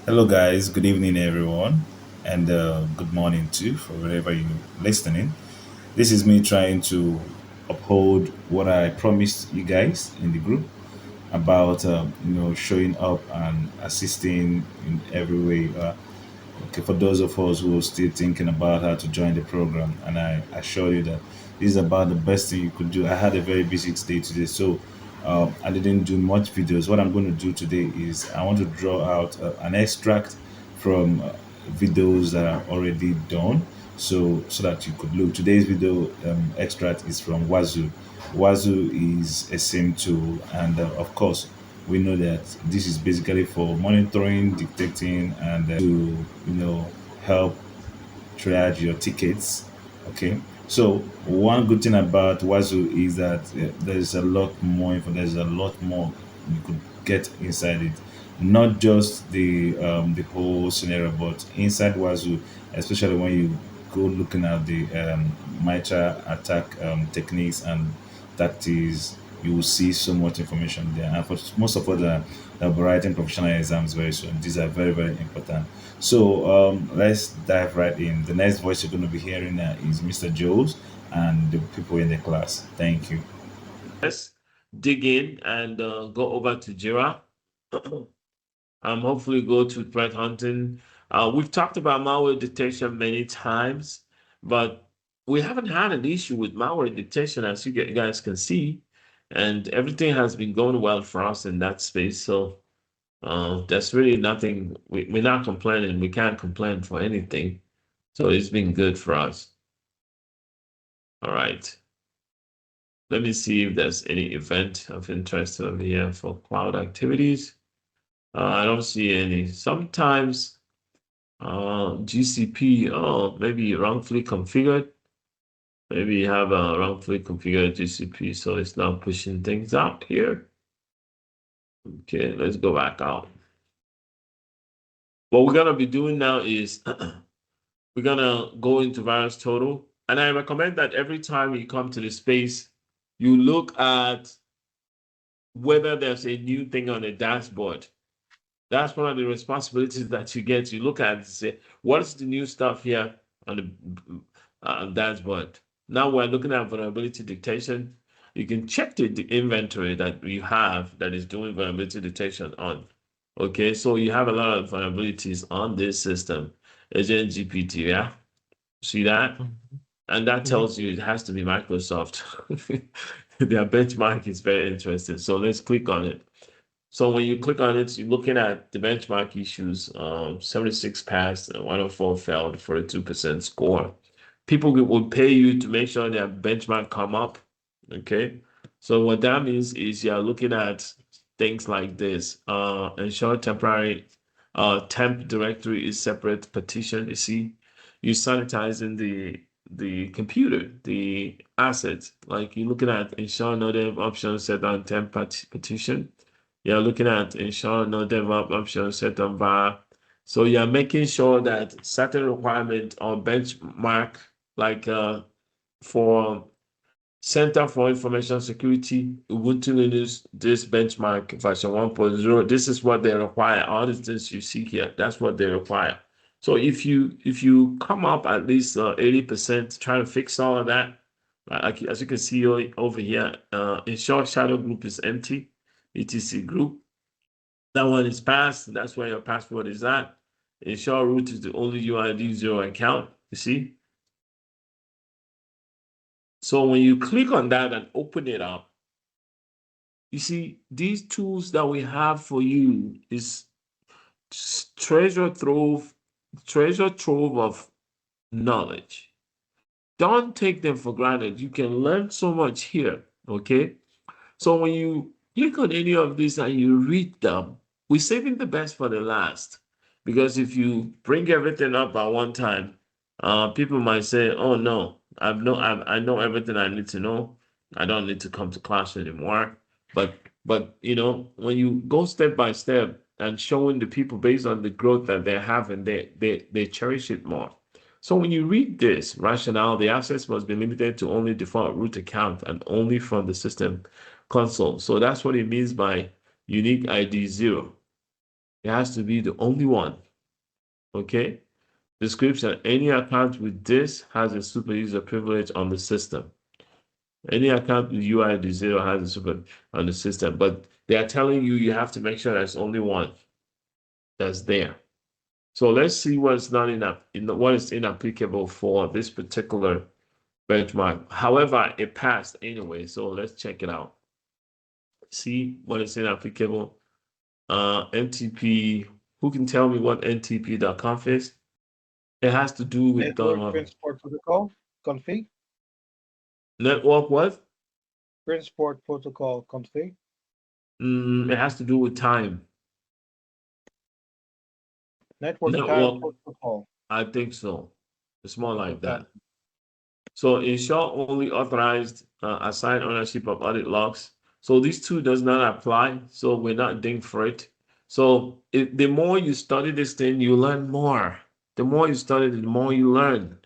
Hello, guys. Good evening, everyone, and good morning too, for wherever you're listening. This is me trying to uphold what I promised you guys in the group about, showing up and assisting in every way. Okay, for those of us who are still thinking about how to join the program, and I assure you that this is about the best thing you could do. I had a very busy day today, so I didn't do much videos. What I'm going to do today is I want to draw out an extract from videos that are already done, so that you could look. Today's video extract is from Wazuh. Wazuh is a SIEM tool, and of course we know that this is basically for monitoring, detecting, and to help triage your tickets. Okay, so one good thing about Wazuh is that there's a lot more info. There's a lot more you could get inside it. Not just the whole scenario, but inside Wazuh, especially when you go looking at the MITRE attack techniques and tactics, you will see so much information there. And for most of us that will be writing professional exams very soon, these are very, very important. So let's dive right in. The next voice you're going to be hearing is Mr. Joes and the people in the class. Thank you. Let's dig in and go over to Jira. Hopefully go to threat hunting. We've talked about malware detection many times, but we haven't had an issue with malware detection, as you guys can see, and everything has been going well for us in that space. So there's really nothing. We're not complaining. We can't complain for anything. So it's been good for us. All right. Let me see if there's any event of interest over here for cloud activities. I don't see any. Sometimes GCP, oh, maybe wrongfully configured. Maybe you have a wrongfully configured GCP, so it's not pushing things out here. Okay, let's go back out. What we're gonna be doing now is we're gonna go into virus total, and I recommend that every time you come to the space, you look at whether there's a new thing on the dashboard. That's one of the responsibilities that you get. You look at and say, what is the new stuff here on the dashboard? Now we're looking at vulnerability detection. You can check the inventory that you have that is doing vulnerability detection on. Okay, so you have a lot of vulnerabilities on this system. Agent GPT, yeah? See that? And that tells you it has to be Microsoft. Their benchmark is very interesting. So let's click on it. So when you click on it, you're looking at the benchmark issues. 76 passed, 104 failed, 42% score. People will pay you to make sure their benchmark come up. Okay. So what that means is you're looking at things like this. Ensure temporary temp directory is separate partition. You see, you sanitizing the computer, the assets. Like you're looking at ensure no dev options set on temp partition. You're looking at ensure no DevOps options set on var. So you're making sure that certain requirement or benchmark, like for Center for Information Security, Ubuntu Linux, this benchmark version 1.0, this is what they require. All these things you see here, that's what they require. So if you come up at least 80%, try to fix all of that. Like as you can see over here, ensure shadow group is empty, etc group. That one is passed. That's where your password is at. Ensure root is the only UID 0 account. You see? So when you click on that and open it up, you see these tools that we have for you is treasure treasure trove of knowledge. Don't take them for granted. You can learn so much here. Okay. So when you click on any of these and you read them, we're saving the best for the last. Because if you bring everything up at one time, people might say, "Oh no, I know everything I need to know. I don't need to come to class anymore." But when you go step by step and showing the people based on the growth that they're having, they cherish it more. So when you read this rationale, the access must be limited to only default root account and only from the system console. So that's what it means by unique ID 0. It has to be the only one. Okay. Description: any account with this has a super user privilege on the system. Any account with UI0 has a super on the system, but they are telling you you have to make sure there's only one that's there. So let's see what's not what is inapplicable for this particular benchmark. However, it passed anyway, so let's check it out. See what is inapplicable. NTP. Who can tell me what NTP.conf is? It has to do with Network transport protocol config. network. What? Transport protocol config. It has to do with time. Network time Network. protocol. I think so. It's more like Network time. that. So ensure only authorized assign ownership of audit logs. So these two does not apply. So we're not dinged for it. So the more you study this thing, you learn more. The more you study, the more you learn.